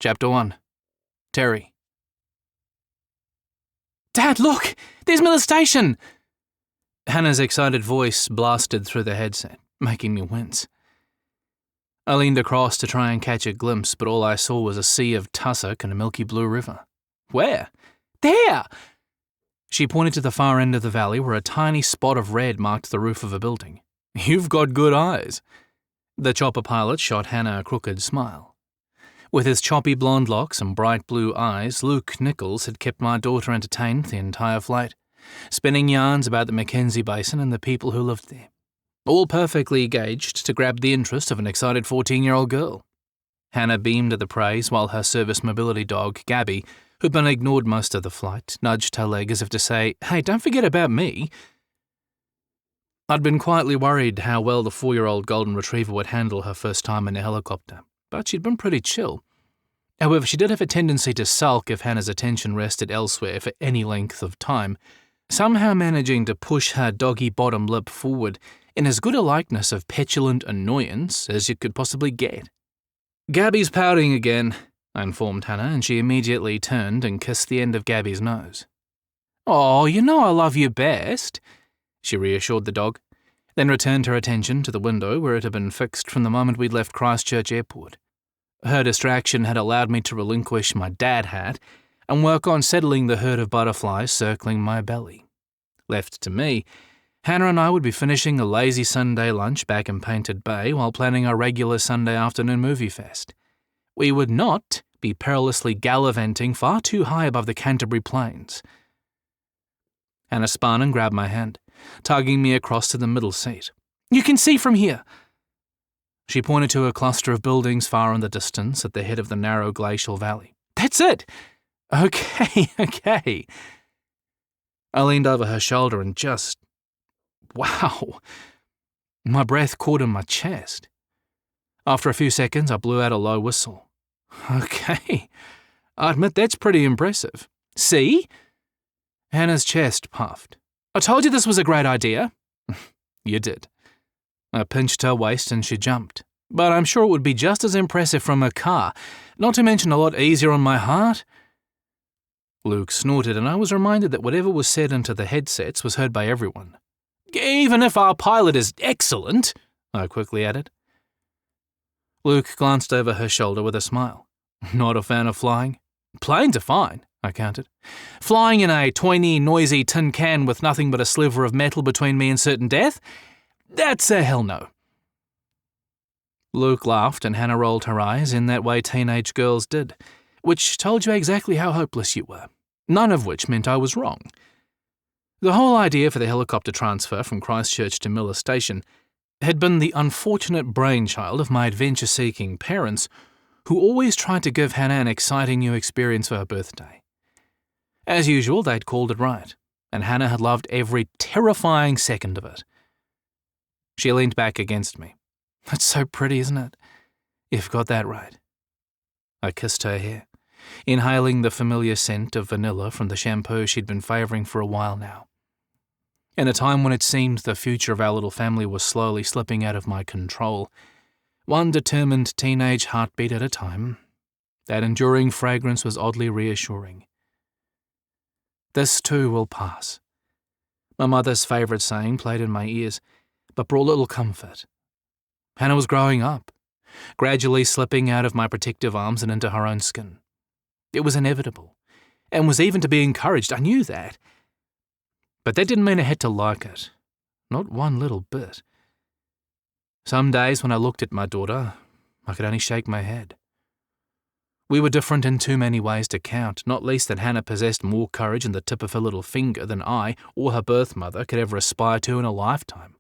Chapter 1. Terry. "Dad, look! There's Miller Station!" Hannah's excited voice blasted through the headset, making me wince. I leaned across to try and catch a glimpse, but all I saw was a sea of tussock and a milky blue river. "Where?" "There!" She pointed to the far end of the valley where a tiny spot of red marked the roof of a building. "You've got good eyes." The chopper pilot shot Hannah a crooked smile. With his choppy blonde locks and bright blue eyes, Luke Nichols had kept my daughter entertained the entire flight, spinning yarns about the Mackenzie Basin and the people who lived there, all perfectly gauged to grab the interest of an excited 14-year-old girl. Hannah beamed at the praise while her service mobility dog, Gabby, who'd been ignored most of the flight, nudged her leg as if to say, "Hey, don't forget about me." I'd been quietly worried how well the 4-year-old golden retriever would handle her first time in a helicopter, but she'd been pretty chill. However, she did have a tendency to sulk if Hannah's attention rested elsewhere for any length of time, somehow managing to push her doggy bottom lip forward in as good a likeness of petulant annoyance as you could possibly get. "Gabby's pouting again," I informed Hannah, and she immediately turned and kissed the end of Gabby's nose. "Oh, you know I love you best," she reassured the dog, then returned her attention to the window where it had been fixed from the moment we'd left Christchurch Airport. Her distraction had allowed me to relinquish my dad hat and work on settling the herd of butterflies circling my belly. Left to me, Hannah and I would be finishing a lazy Sunday lunch back in Painted Bay while planning our regular Sunday afternoon movie fest. We would not be perilously gallivanting far too high above the Canterbury Plains. Hannah spun and grabbed my hand, tugging me across to the middle seat. "You can see from here." She pointed to a cluster of buildings far in the distance at the head of the narrow glacial valley. "That's it." Okay. I leaned over her shoulder and just... wow. My breath caught in my chest. After a few seconds, I blew out a low whistle. "Okay. I admit that's pretty impressive. See?" Hannah's chest puffed. "I told you this was a great idea." "You did." I pinched her waist and she jumped. "But I'm sure it would be just as impressive from a car, not to mention a lot easier on my heart." Luke snorted, and I was reminded that whatever was said into the headsets was heard by everyone. "Even if our pilot is excellent," I quickly added. Luke glanced over her shoulder with a smile. "Not a fan of flying?" "Planes are fine," I countered. "Flying in a tiny, noisy tin can with nothing but a sliver of metal between me and certain death? That's a hell no." Luke laughed and Hannah rolled her eyes in that way teenage girls did, which told you exactly how hopeless you were, none of which meant I was wrong. The whole idea for the helicopter transfer from Christchurch to Miller Station had been the unfortunate brainchild of my adventure-seeking parents, who always tried to give Hannah an exciting new experience for her birthday. As usual, they'd called it right, and Hannah had loved every terrifying second of it. She leaned back against me. "That's so pretty, isn't it? You've got that right." I kissed her hair, inhaling the familiar scent of vanilla from the shampoo she'd been favouring for a while now. In a time when it seemed the future of our little family was slowly slipping out of my control, one determined teenage heartbeat at a time, that enduring fragrance was oddly reassuring. "This too will pass." My mother's favourite saying played in my ears, but brought little comfort. Hannah was growing up, gradually slipping out of my protective arms and into her own skin. It was inevitable, and was even to be encouraged, I knew that. But that didn't mean I had to like it, not one little bit. Some days when I looked at my daughter, I could only shake my head. We were different in too many ways to count, not least that Hannah possessed more courage in the tip of her little finger than I or her birth mother could ever aspire to in a lifetime.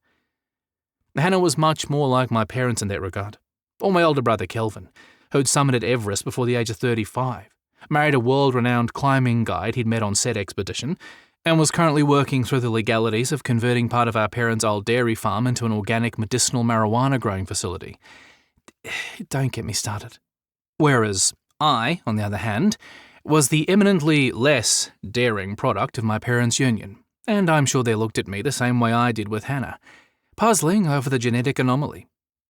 Hannah was much more like my parents in that regard, or my older brother Kelvin, who'd summited Everest before the age of 35, married a world-renowned climbing guide he'd met on said expedition, and was currently working through the legalities of converting part of our parents' old dairy farm into an organic medicinal marijuana growing facility. Don't get me started. Whereas I, on the other hand, was the eminently less daring product of my parents' union, and I'm sure they looked at me the same way I did with Hannah, puzzling over the genetic anomaly.